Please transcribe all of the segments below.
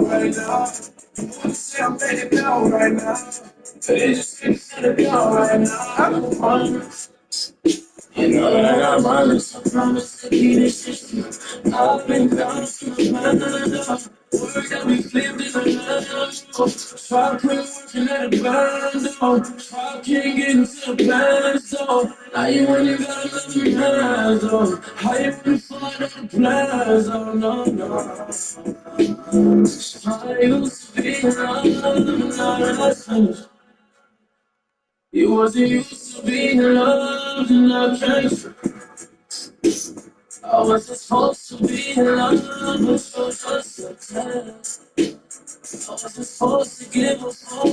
right now. You wanna say I'm ready now, right now. But it just keeps gonna go right now. I don't want you know that I got money, I promise to keep this system. I've been down since my love. Work that we flipped in the love. Try quit working at a band, try can't get into the band, so now you only gotta let me hands, oh. How you wanna find out the plans, oh no, no. I used to be in love, now that's finished. You wasn't used to being in love, and I can't. I wasn't supposed to be in love, but you're just a test. I wasn't supposed to give a fuck.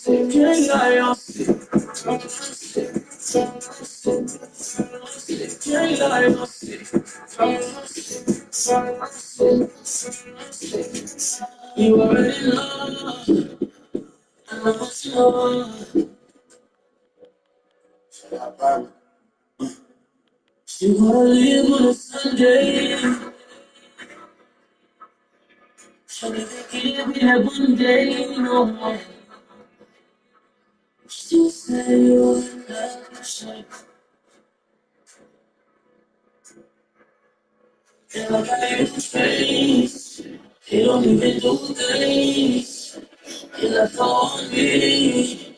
Can't lie, I'm sick. Can't lie, I'm sick. You already know, I want you know. You wanna live on a Sunday. Should never give me that one day, no more. Still say you would never shake. And I got you face. You don't even do things. You left on me.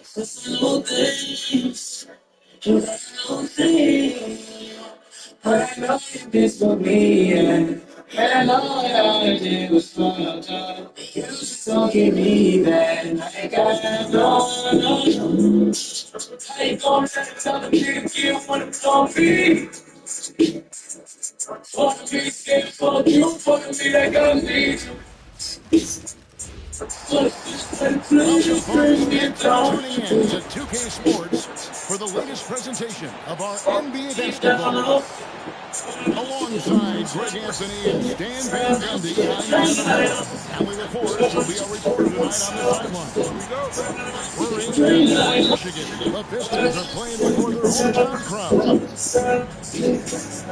For some little things. You left no things. But I know you did for me, yeah. And I know all I did was fucked up. You just don't give me that. Like I have no. How you gonna tell the nigga you wanna call me? Wanna be scared, fuck you, fucking me like I need you. Welcome, folks. Thanks for tuning in to 2K Sports for the latest presentation of our NBA basketball. Alongside Greg Anthony and Stan Van Gundy, I'm Kevin Harlan. And we look forward to be our reporter tonight on the sideline. Here we go. We're in Detroit, Michigan. The Pistons are playing before their hometown crowd. Here's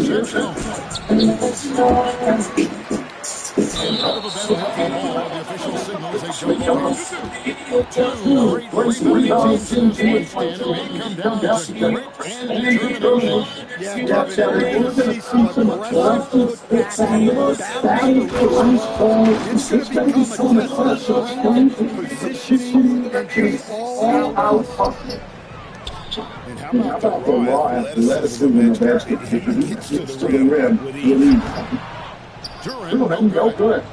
Edgecombe. And out of a battle with the ball, the official signals a jump ball. Two great rebounding teams in this one, Stan. It may come down to grit and determination. Yeah, Kevin, we're going to see some aggressive putbacks and battles for loose ball. It's going to become a test of strength, positioning, and just all-out hustle. And how about the raw athleticism of that he gets to the rim with ease. Duran, no good.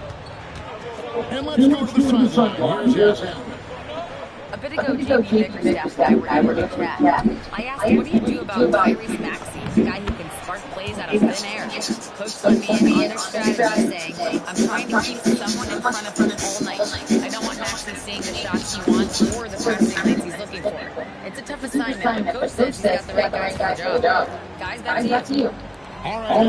And let's go to the sideline. Here's Yasmin. A bit ago, JB Bickerstaff and I were in a chat. I asked, what do you do about Tyrese Maxey, the guy who can spark plays out of thin air? Coach led me in on their strategy, saying, I'm trying to keep someone in front of him all night. I don't want Maxey seeing the shots he wants or the passing lanes he's looking for. It's a tough assignment, but Coach says he's got the right guys for the job. Guys, back to you. All right,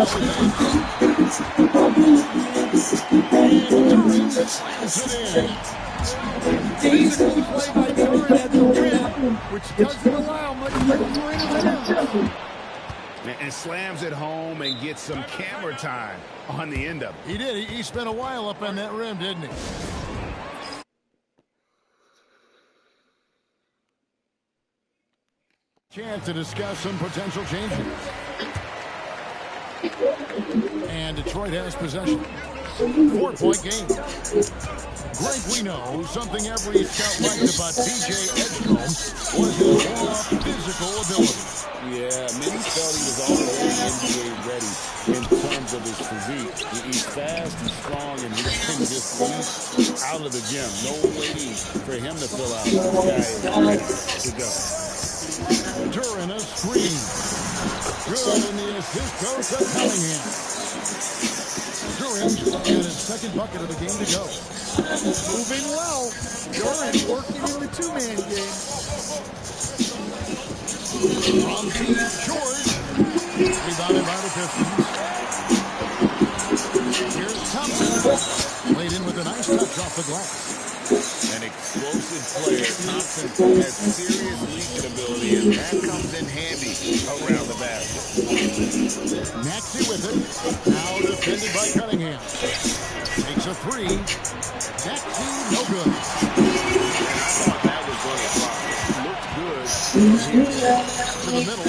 Decent play by Duran at the rim, which doesn't allow much room. And slams it home and gets some camera time on the end of it. He did. He spent a while up on that rim, didn't he? Chance to discuss some potential changes. And Detroit has possession. 4-point game. Greg, we know something every scout liked about DJ Edgecombe was his raw physical ability. Yeah, many felt he was already NBA ready in terms of his physique. He's fast, he's strong, and he can just leap out of the gym. No waiting for him to fill out. This guy is ready to go. Duran a screen. Good in the assist goes to Cunningham. Duran got his second bucket of the game to go. Moving well. Duran working in the two-man game. From deep, George. Rebounded by the Pistons. Here's Thompson. Laid in with a nice touch off the glass. An explosive player. Thompson has serious reaching ability, and that comes in handy around the basket. Maxey with it. Now defended by Cunningham. Takes a three. Maxey, no good. And I thought that was going to fly. Looked good from here. To the middle.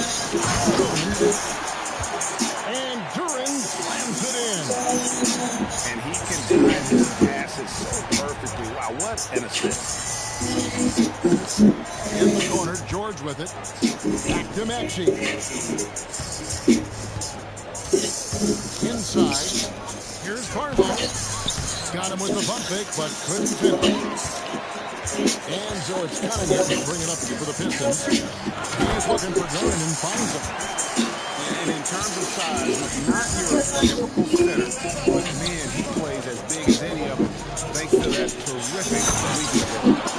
And Duran slams it in. And he can time his passes so perfectly. Wow, what an assist. In the corner, George with it. Back to Maxey. Inside. Here's Barlow. Got him with the bump fake, but couldn't finish. And so it's Cunningham to bring it up for the Pistons. He's looking for Duran and finds him. And in terms of size, he's not your typical center. But man, he plays as big as any of them, thanks to that terrific leaping ability.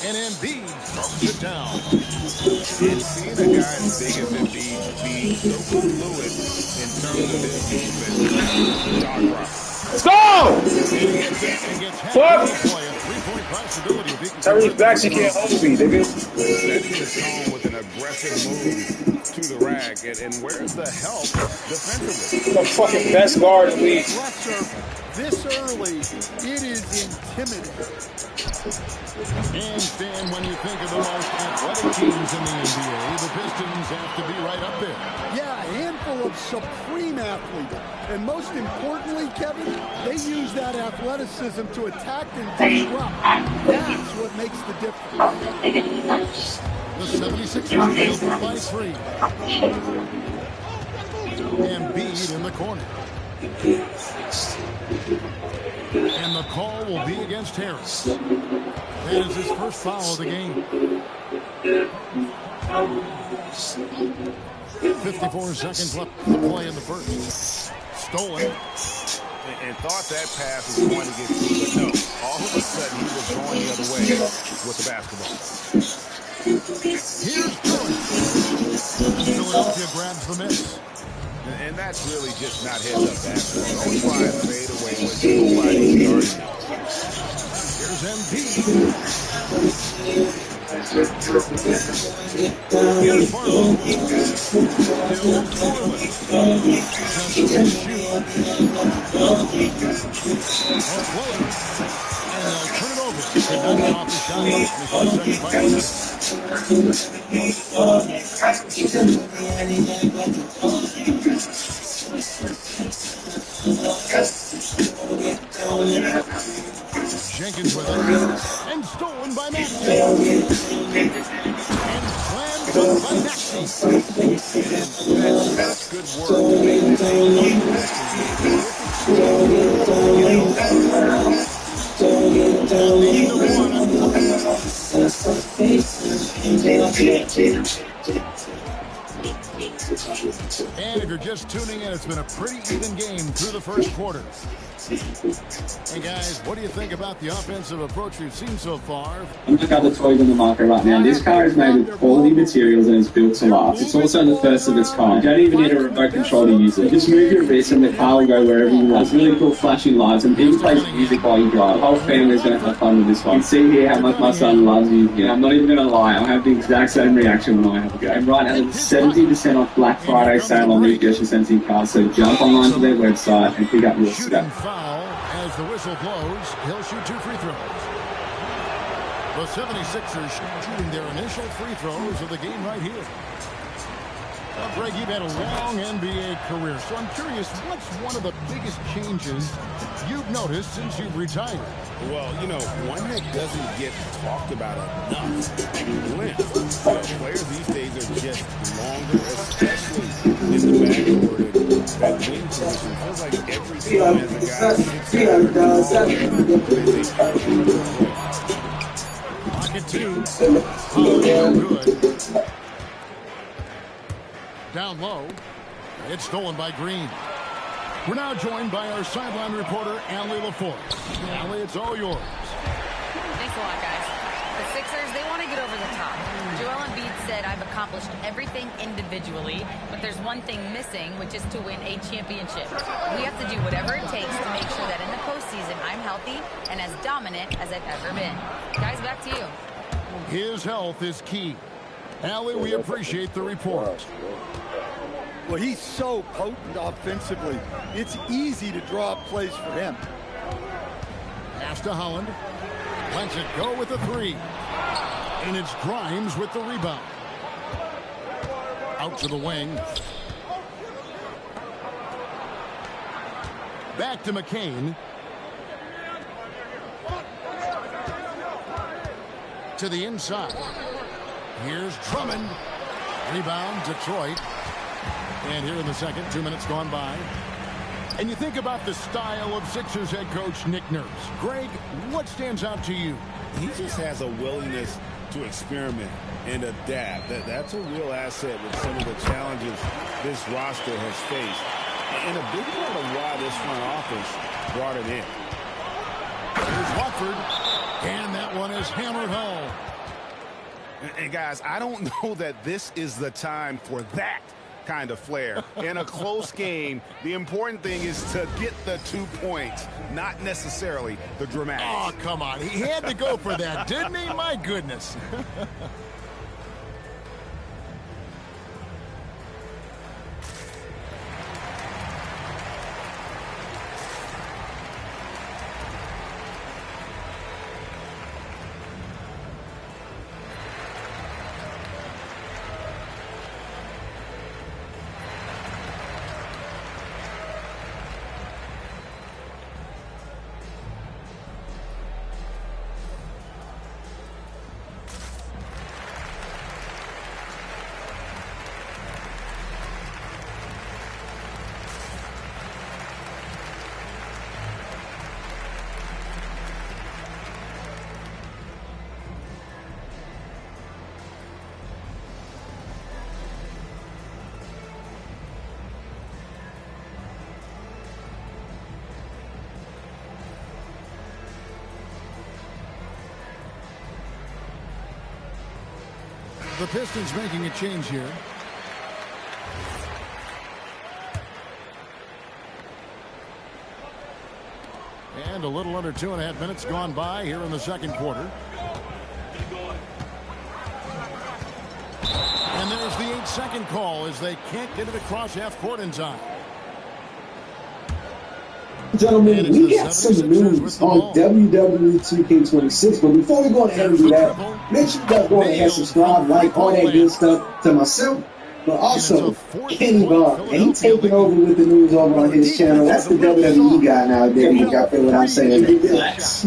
And Embiid throws it down. And seeing a guy as big as Embiid be so fluid in terms of his movement, dog rock. Let's go! Fuck! Tyrese Baxter can't hold me, nigga. Setting the tone with an aggressive move to the rack. And where's the help defensively? The fucking best guard in the league. This early, it is intimidating. And Stan, when you think of the most athletic teams in the NBA, the Pistons have to be right up there. Yeah, a handful of supreme athletes. And most importantly, Kevin, they use that athleticism to attack and disrupt. That's what makes the difference. The 76ers failed by 3. Embiid in the corner. And the call will be against Harris. That is his first foul of the game. 54 seconds left to play in the first. Stolen. And thought that pass was going to get through, but no. All of a sudden, he was going the other way with the basketball. Here's Duran. Philadelphia grabs the miss. And that's really just not heads-up basketball. Don't try and fade away with nobody guarding you. Here's Embiid. Here's Barlow. Still scoreless. Just shoot. And they'll turn it over. Could not get off the shot. Jenkins with it. And stolen by Maxey. And slammed by Maxey. And that's good work to make this And if you're just tuning in, it's been a pretty even game through the first quarter. Hey guys, what do you think about the offensive approach we've seen so far? Look at the toys on the market right now. This car is made with quality materials and it's built to last. It's also the first of its kind. You don't even need a remote control to use it. Just move your wrist and the car will go wherever you want. It's really cool flashing lights and even plays music while you drive. The whole family's going to have fun with this one. You can see here how much my son loves music. Yeah, I'm not even going to lie, I'll have the exact same reaction when I have a go. And right now there's 70% off Black Friday sale on these Gesture Sensing cars, so jump online to their website and pick up yours today. As the whistle blows, he'll shoot 2 free throws. The 76ers shooting their initial free throws of the game right here. Well, Greg, you've had a long NBA career, so I'm curious, what's one of the biggest changes you've noticed since you've retired? Well, you know, one that doesn't get talked about enough. Length. Players these days are just longer, especially in the backcourt. That wing position feels like every team has a guy Pocket 2. Oh, good. Down low. It's stolen by Green. We're now joined by our sideline reporter, Allie LaForce. Allie, it's all yours. Thanks a lot, guys. The Sixers, they want to get over the top. Joel Embiid said, I've accomplished everything individually, but there's one thing missing, which is to win a championship. We have to do whatever it takes to make sure that in the postseason I'm healthy and as dominant as I've ever been. Guys, back to you. His health is key. Allie, we appreciate the report. Well, he's so potent offensively. It's easy to draw up plays for him. Pass to Holland. Lets it go with the three. And it's Grimes with the rebound. Out to the wing. Back to McCain. To the inside. Here's Drummond. Rebound, Detroit. And here in the second, 2 minutes gone by. And you think about the style of Sixers head coach Nick Nurse. Greg, what stands out to you? He just has a willingness to experiment and adapt. That's a real asset with some of the challenges this roster has faced. And a big part of why this front office brought it in. Here's Watford. And that one is hammered home. And guys, I don't know that this is the time for that kind of flair. In a close game, the important thing is to get the 2 points, not necessarily the dramatics. Oh, come on. He had to go for that, didn't he? My goodness. The Pistons making a change here. And a little under 2.5 minutes gone by here in the second quarter. And there's the 8-second call as they can't get it across half court in time. Gentlemen, we got some news on WWE2K26, but before we go ahead and do that, make sure you guys go ahead and subscribe, like, all that good stuff to myself, but also Kenny Bond, and he's taking over with the news over on his channel. That's the WWE guy nowadays. Y'all feel what I'm saying? Relax.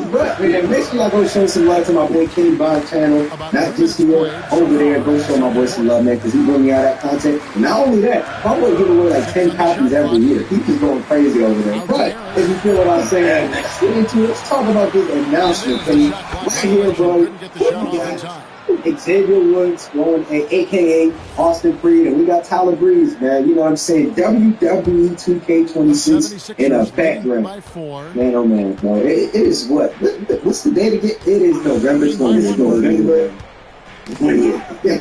But man, make sure y'all go show some love to my boy Kenny Bond channel. Not just here, over there. Go show my boy some love, man, because he's bringing out that content. And not only that, my boy give away like 10 copies every year. He's just going crazy over there. But if you feel what I'm saying, let's get into it. Let's talk about this announcement, Kenny. Right here, bro. We got Xavier Woods going, a.k.a. Austin Creed, and we got Tyler Breeze, man. You know what I'm saying? WWE 2K26 in a background. Man, oh man, bro. It is what? What's the date again? It is November 20th.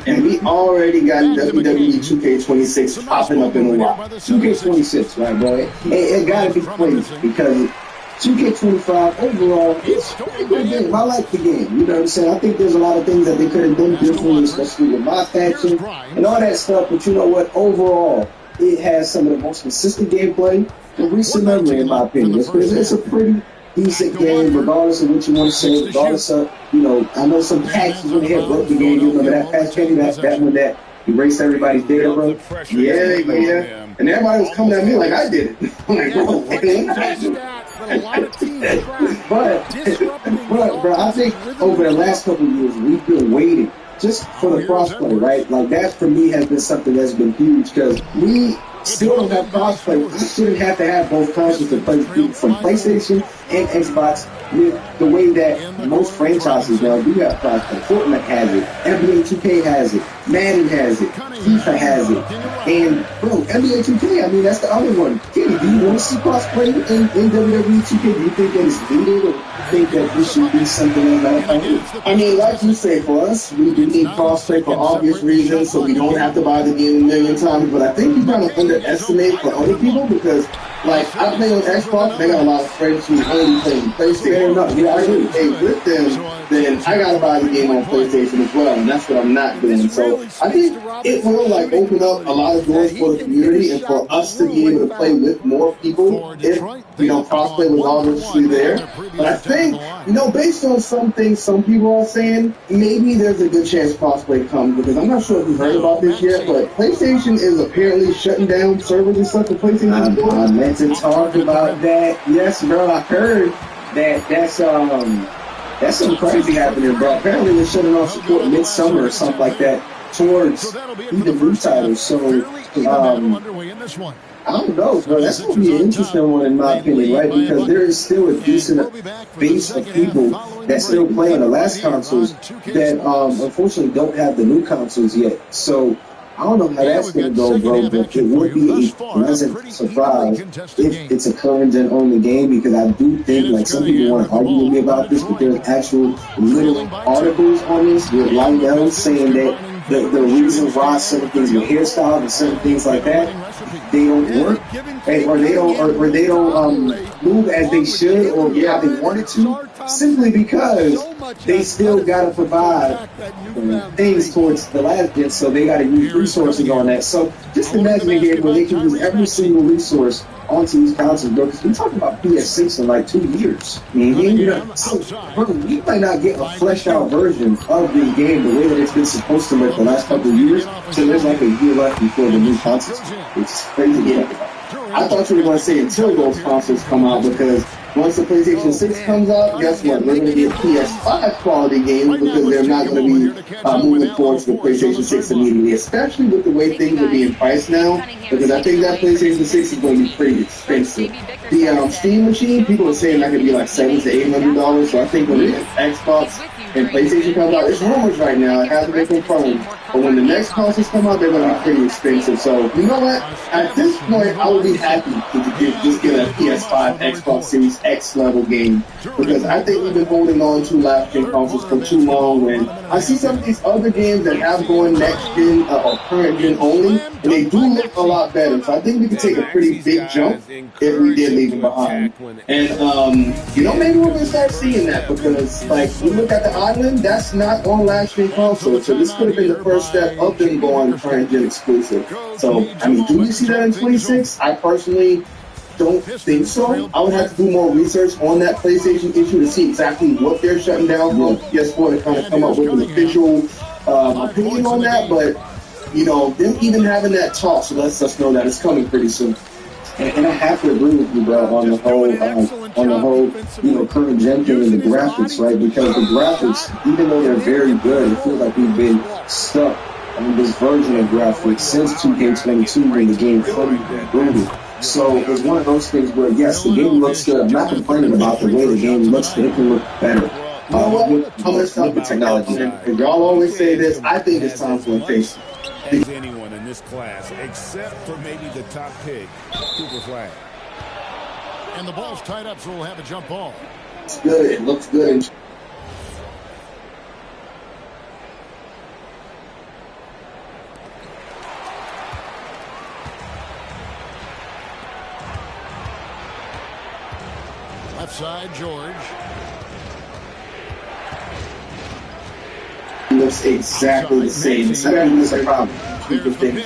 And we already got WWE 2K26 popping up in a while. 2K26, right, bro? It gotta be played because 2K25 overall, it's a good game. I like the game. You know what I'm saying? I think there's a lot of things that they could have done differently, especially with my faction and all that stuff. But you know what? Overall, it has some of the most consistent gameplay in recent memory, in my opinion. It's a pretty decent game, regardless of what you want to say, regardless of, you know, I know some patches when they had broke the game. You remember that patch, Kenny? That one that erased everybody's data, bro? Yeah. And everybody was coming at me like I did it. Like, bro, but bro, I think over the last couple of years, we've been waiting just for the crossplay, right? Like that for me has been something that's been huge because we still don't have crossplay. I shouldn't have to have both consoles to play from PlayStation and Xbox with the way that most franchises now do have crossplay. Fortnite has it, NBA 2K has it, Madden has it, FIFA has it, and bro, NBA 2K, I mean that's the other one. Kenny, do you want to see crossplay in WWE 2K? Do you think that it's needed, or do you think that this should be something that I mean, like you say, for us, we need crossplay for obvious reasons, so we don't have to buy the game a million times. But I think you kind of underestimate for other people because, like, I play on Xbox, they got a lot of friends who only play PlayStation. Yeah, I agree. Hey, with them, then I gotta buy the game on PlayStation as well, and that's what I'm not doing. So I think it will like open up a lot of doors for the community and for us to be able to play with more people if crossplay was obviously there. But I think based on some things some people are saying, maybe there's a good chance crossplay comes because I'm not sure if you've heard about this yet, but PlayStation is apparently shutting down servers and stuff for PlayStation 4. I meant to talk about that. Yes, bro, I heard that's something crazy happening, bro. Apparently they're shutting off support midsummer or something like that towards even new titles. So I don't know, bro. That's going to be an interesting one in my opinion, right? Because there is still a decent base of people that still play on the last consoles that unfortunately don't have the new consoles yet. So I don't know how that's going to go, bro, but it would be a pleasant surprise if it's a current-gen only game because I do think, like, some people want to argue with me about this, but there's actual little articles on this with Lydell saying that the reason why certain things with hairstyles and certain things like that, they don't work, or they don't move as they should or how they wanted to, simply because they still got to provide things towards the last gen, so they got to use resources on that. So just imagine a game where they can use every single resource onto these consoles, bro, because we're talking about PS6 in like 2 years. So, bro, we might not get a fleshed out version of the game the way that it's been supposed to look the last couple of years. So there's like a year left before the new consoles. It's crazy to think about. I thought you were going to say until those consoles come out because once the PlayStation 6 comes out, guess what? We're going to get PS5 quality games because they're not going to be moving forward to the PlayStation 6 immediately, especially with the way things are being priced now, because I think that PlayStation 6 is going to be pretty expensive. The Steam machine, people are saying that could be like $700 to $800, so I think when the Xbox and PlayStation comes out, it's rumors right now, it hasn't been confirmed, but when the next consoles come out, they're going to be pretty expensive. So, you know what? At this point, I would be happy to just get a PS5 Xbox Series X level game because I think we've been holding on to last gen consoles for too long. And I see some of these other games that have going next gen or current gen only, and they do look a lot better. So I think we could take a pretty big jump if we did leave them behind. And maybe we're gonna start seeing that because like we look at the Island, that's not on last gen console. So this could have been the first step of them going current gen exclusive. So I mean, do we see that in 26? I personally don't think so. I would have to do more research on that PlayStation issue to see exactly what they're shutting down for PS4 to kind of come up with an official opinion on that. But them even having that talk, so lets us know that it's coming pretty soon. And I have to agree with you, bro, on the whole, current gen thing and the graphics, right? Because the graphics, even though they're very good, it feels like we've been stuck on this version of graphics since 2K22 when the game fully rendered. So it's one of those things where, yes, the game looks good. I'm not complaining about the way the game looks, but it can look better. I'm going to stop with technology. And y'all always say this, I think it's time for a face. As anyone in this class, except for maybe the top pick, Cooper Flag. And the ball's tied up, so we'll have a jump ball. It's good. It looks good. Left side, George. Looks exactly the same. It's a problem. You can think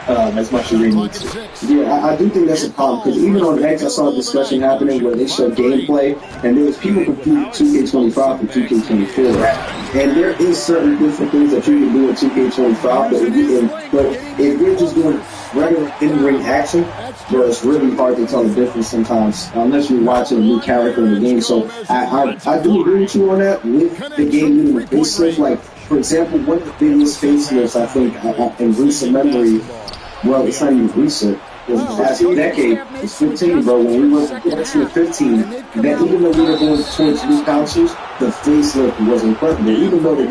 as much as they need to. Yeah, I do think that's a problem because even on X, I saw a discussion happening where they showed gameplay and there was people confused 2K25 and 2K24. And there is certain different things that you can do in 2K25, but if you're just doing regular in-ring action, well, it's really hard to tell the difference sometimes unless you're watching a new character in the game. So I do agree with you on that with the game needing a facelift. Like, for example, one of the biggest facelifts I think in recent memory, well, it's not even recent, last decade was 15, bro. When we went to 15, that even though we were going towards new consoles, the facelift was incredible. Even though they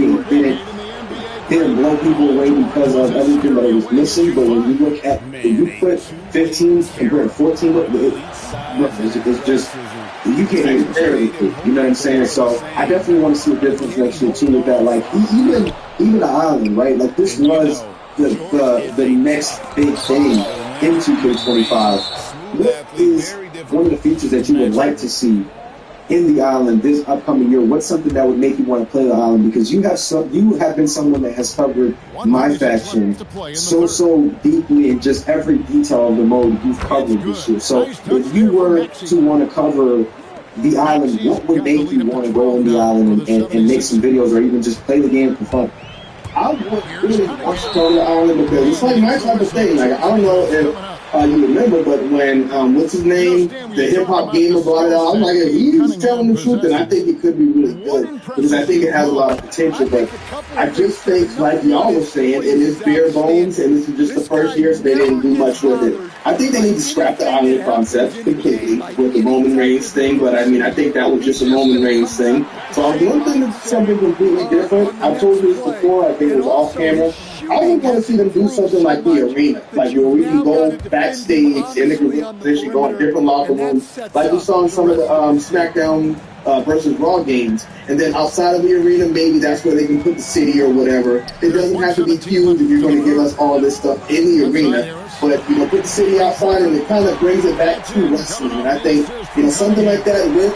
didn't blow people away because of everything that it was missing, but when you look at, when you put 15 compared to 14, it's just, you can't even compare it. You know what I'm saying? So I definitely want to see a difference next year too with that. Like even the island, right? Like this was the next big thing in 2K25. What is one of the features that you would like to see in the island this upcoming year? What's something that would make you want to play the island? Because you have been someone that has covered my faction so deeply in just every detail of the mode you've covered this year. So if you were to want to cover the island, what would make you want to go on the island and make some videos or even just play the game for fun? I would really want to go to the island because it's like my type of thing. Like, I don't know if you remember, but when, what's his name, the hip-hop gamer brought it out, I was like, if he's telling the truth, then I think it could be really good because I think it has a lot of potential. But I just think, like y'all were saying, it is bare bones, and this is just the first year, so they didn't do much with it. I think they need to scrap the island concept completely with the Roman Reigns thing, but I mean, I think that was just a Roman Reigns thing. So if one thing is something completely different, I've told you this before, I think it was off camera, I would want to see them do something like the arena, like where we can go backstage in the group position, go in different locker rooms, like we saw in some of the SmackDown versus Raw games, and then outside of the arena, maybe that's where they can put the city or whatever. It doesn't have to be huge if you're going to give us all this stuff in the arena, but put the city outside, and it kind of brings it back to wrestling. And I think something like that with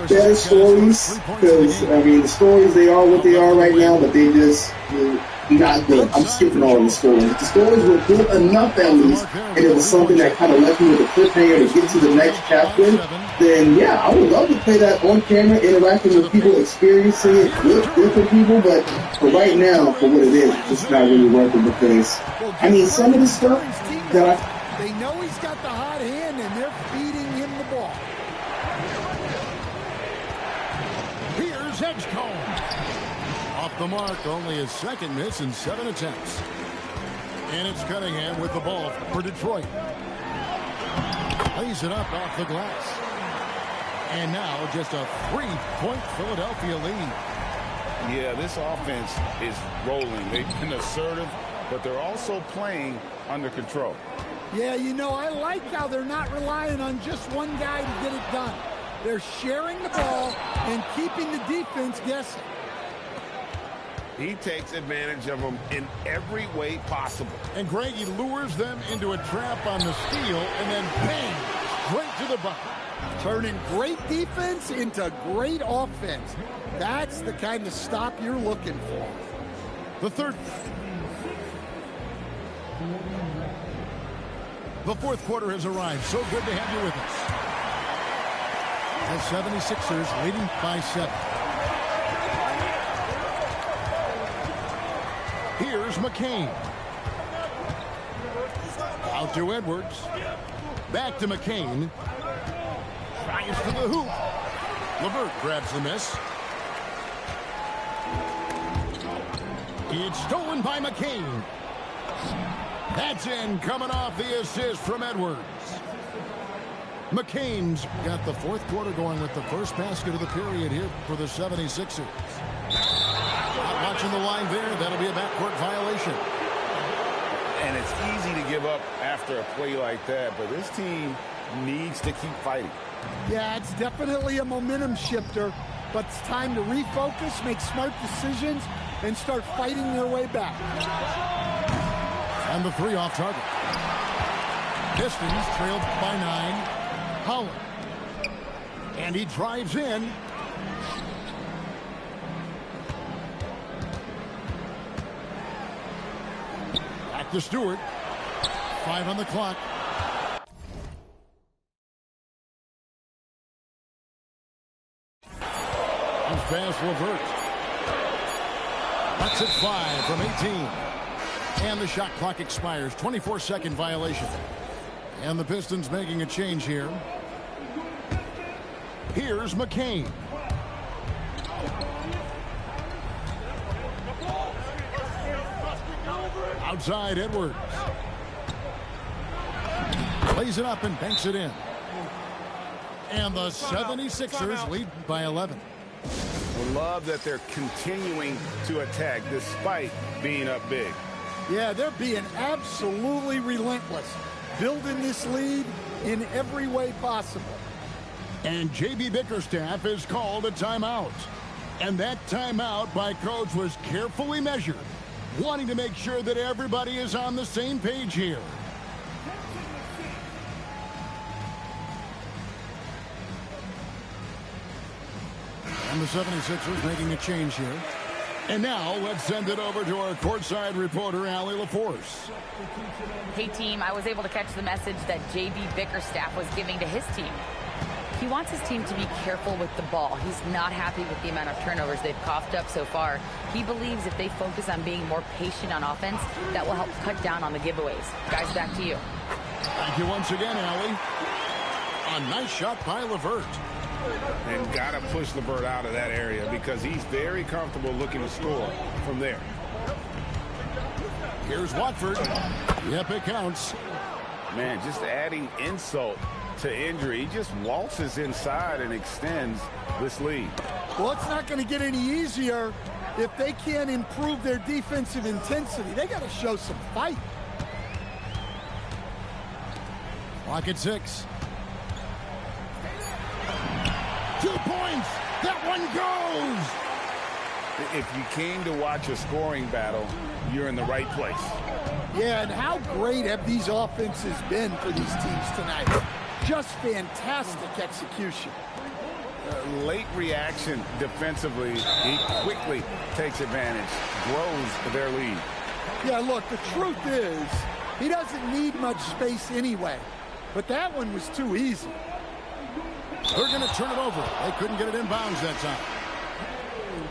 better stories, because I mean the stories, they are what they are right now, but they just not good. I'm skipping all the stories. If the stories were good enough at least, and it was something that kind of left me with a cliffhanger to get to the next chapter, then yeah, I would love to play that on camera, interacting with people, experiencing it with different people. But for right now, for what it is, it's just not really worth it because I mean some of the stuff that they know he's got the hot hand, and they're feeding him the ball. Here's Edgecombe. Off the mark, only his second miss in 7 attempts. And it's Cunningham with the ball for Detroit. Lays it up off the glass. And now just a 3-point Philadelphia lead. Yeah, this offense is rolling. They've been assertive, but they're also playing under control. Yeah, I like how they're not relying on just one guy to get it done. They're sharing the ball and keeping the defense guessing. He takes advantage of them in every way possible. And Greg, he lures them into a trap on the steal and then bang, straight to the bucket. Turning great defense into great offense. That's the kind of stop you're looking for. The fourth quarter has arrived. So good to have you with us. The 76ers leading by 7. Here's McCain. Out to Edwards. Back to McCain. Tries to the hoop. LeVert grabs the miss. It's stolen by McCain. That's in, coming off the assist from Edwards. McCain's got the fourth quarter going with the first basket of the period here for the 76ers. Not watching the line there. That'll be a backcourt violation. And it's easy to give up after a play like that, but this team needs to keep fighting. Yeah, it's definitely a momentum shifter, but it's time to refocus, make smart decisions, and start fighting their way back. And the 3 off target. Pistons trailed by 9. Holland. And he drives in. Back to Stewart. 5 on the clock. Comes past LeVert. That's it 5 from 18. And the shot clock expires. 24-second violation. And the Pistons making a change here. Here's McCain. Outside Edwards. Lays it up and banks it in. And the 76ers lead by 11. I love that they're continuing to attack despite being up big. Yeah, they're being absolutely relentless, building this lead in every way possible. And J.B. Bickerstaff is called a timeout. And that timeout by Coach was carefully measured, wanting to make sure that everybody is on the same page here. And the 76ers making a change here. And now let's send it over to our courtside reporter, Allie LaForce. Hey, team, I was able to catch the message that J.B. Bickerstaff was giving to his team. He wants his team to be careful with the ball. He's not happy with the amount of turnovers they've coughed up so far. He believes if they focus on being more patient on offense, that will help cut down on the giveaways. Guys, back to you. Thank you once again, Allie. A nice shot by LeVert. And got to push LeVert out of that area because he's very comfortable looking to score from there. Here's Watford. Yep, it counts. Man, just adding insult to injury. He just waltzes inside and extends this lead. Well, it's not going to get any easier if they can't improve their defensive intensity. They got to show some fight. Clock at 6. 2 points. That one goes. If you came to watch a scoring battle, you're in the right place. Yeah, and how great have these offenses been for these teams tonight? Just fantastic execution. Late reaction defensively. He quickly takes advantage, grows their lead. Yeah, look, the truth is, he doesn't need much space anyway. But that one was too easy. They're going to turn it over. They couldn't get it in bounds that time.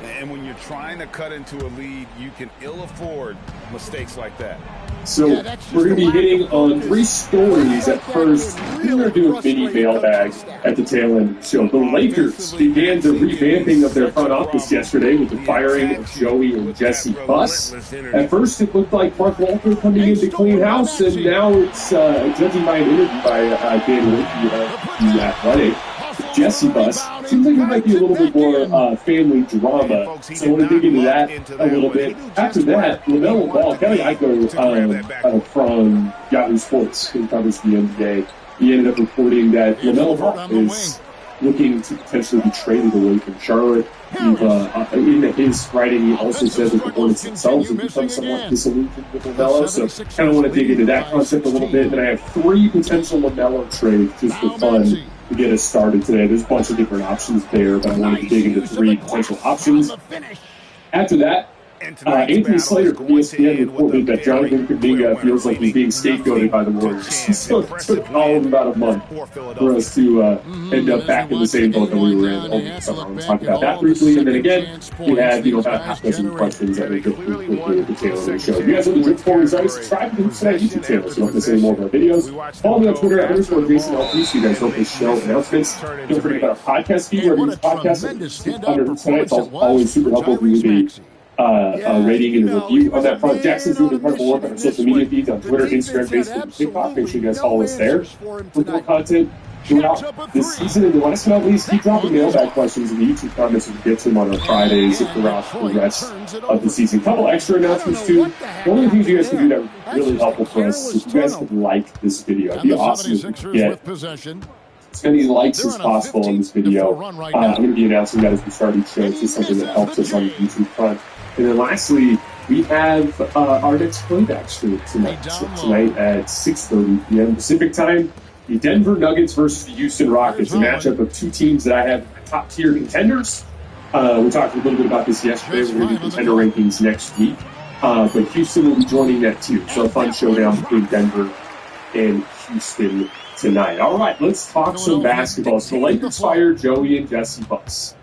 And when you're trying to cut into a lead, you can ill afford mistakes like that. So we're going to be hitting on 3 stories at first. We're going to do a mini mailbag at the tail end of the show. The Lakers began the revamping of their front office yesterday with the firing of Joey and Jesse Buss. At first, it looked like Mark Walter coming in to clean house, and now it's, judging by an interview by Dan Winky of The Athletic, Jesse Buss seems like it might be a little bit more family drama, so I want to dig into that a little bit. After that, LaMelo Ball, Kelly Iko from Yahoo Sports, who covers the NBA, he ended up reporting that LaMelo Ball is looking to potentially be traded away from Charlotte. In his writing, he also says that the Hornets themselves have become somewhat disillusioned with LaMelo, so kind of want to dig into that concept a little bit. Then I have 3 potential LaMelo trades just for fun to get us started today. There's a bunch of different options there, but I wanted to dig into 3 potential options. After that, Anthony Slater from ESPN reported that Jonathan Kuminga feels like he's being scapegoated by the Warriors. So it took all of about a month for us to end up back in the same boat that we were in. So I'll talk about that briefly. And then again, we had, about a half dozen questions that we get quickly at the tail of the show. If you guys want to drink before we start, subscribe to the YouTube channel so you don't miss any more of our videos. Follow me on Twitter at @JasonLP so you guys don't miss show announcements. Don't forget about our podcast feed. Wherever you podcast under tonight, it's always super helpful if you leave a rating and a review on that front. Jackson's doing incredible work on our social media feeds on Twitter, Instagram, Facebook, and TikTok. Make sure you guys follow us there for more content throughout this season. And last but not least, keep dropping mailbag questions in the YouTube comments and get to them on our Fridays throughout the rest of the season. A couple extra announcements too. One of the things you guys can do that are really helpful for us is if you guys could like this video. It'd be awesome if you could get as many likes as possible on this video. I'm going to be announcing that as we start each show. It's just something that helps us on the YouTube front. And then lastly, we have our next playback stream tonight. So tonight at 6:30 p.m. Pacific time, the Denver Nuggets versus the Houston Rockets, a matchup of 2 teams that I have top-tier contenders. We talked a little bit about this yesterday. We're going to do contender rankings next week. But Houston will be joining that too. So a fun showdown between Denver and Houston tonight. All right, let's talk some basketball. So the Lakers fired Joey and Jesse Buss.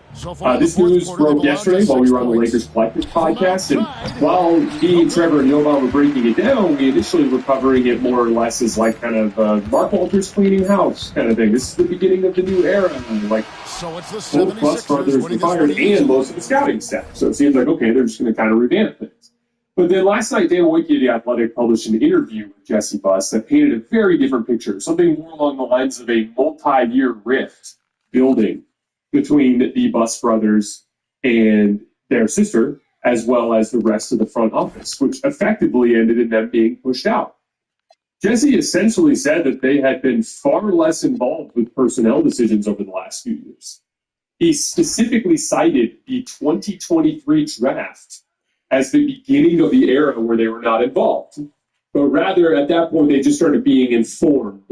This news broke yesterday while we were on the Lakers Collective podcast, and while me and Trevor and Yovan were breaking it down, we initially were covering it more or less as like kind of Mark Walter's cleaning house kind of thing. This is the beginning of the new era, like both Buss brothers were fired and most of the scouting staff. So it seems like, okay, they're just going to kind of revamp things. But then last night, Dan Wojcicki of The Athletic published an interview with Jesse Buss that painted a very different picture, something more along the lines of a multi-year rift building between the Buss brothers and their sister, as well as the rest of the front office, which effectively ended in them being pushed out. Jesse essentially said that they had been far less involved with personnel decisions over the last few years. He specifically cited the 2023 draft as the beginning of the era where they were not involved. But rather, at that point, they just started being informed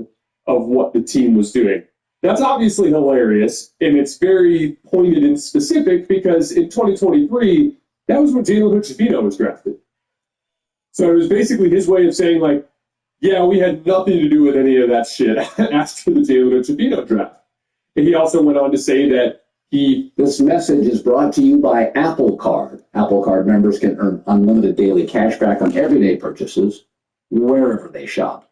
of what the team was doing. That's obviously hilarious, and it's very pointed and specific because in 2023, that was when Jalen Hood-Schifino was drafted. So it was basically his way of saying, like, yeah, we had nothing to do with any of that shit after the Jalen Hood-Schifino draft. And he also went on to say that This message is brought to you by Apple Card. Apple Card members can earn unlimited daily cash back on everyday purchases wherever they shop.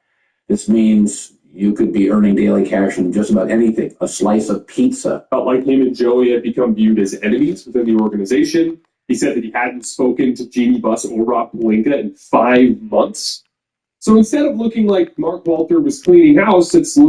This means you could be earning daily cash on just about anything. A slice of pizza. Felt like him and Joey had become viewed as enemies within the organization. He said that he hadn't spoken to Jeannie Buss or Rob Pelinka in 5 months. So instead of looking like Mark Walter was cleaning house, it's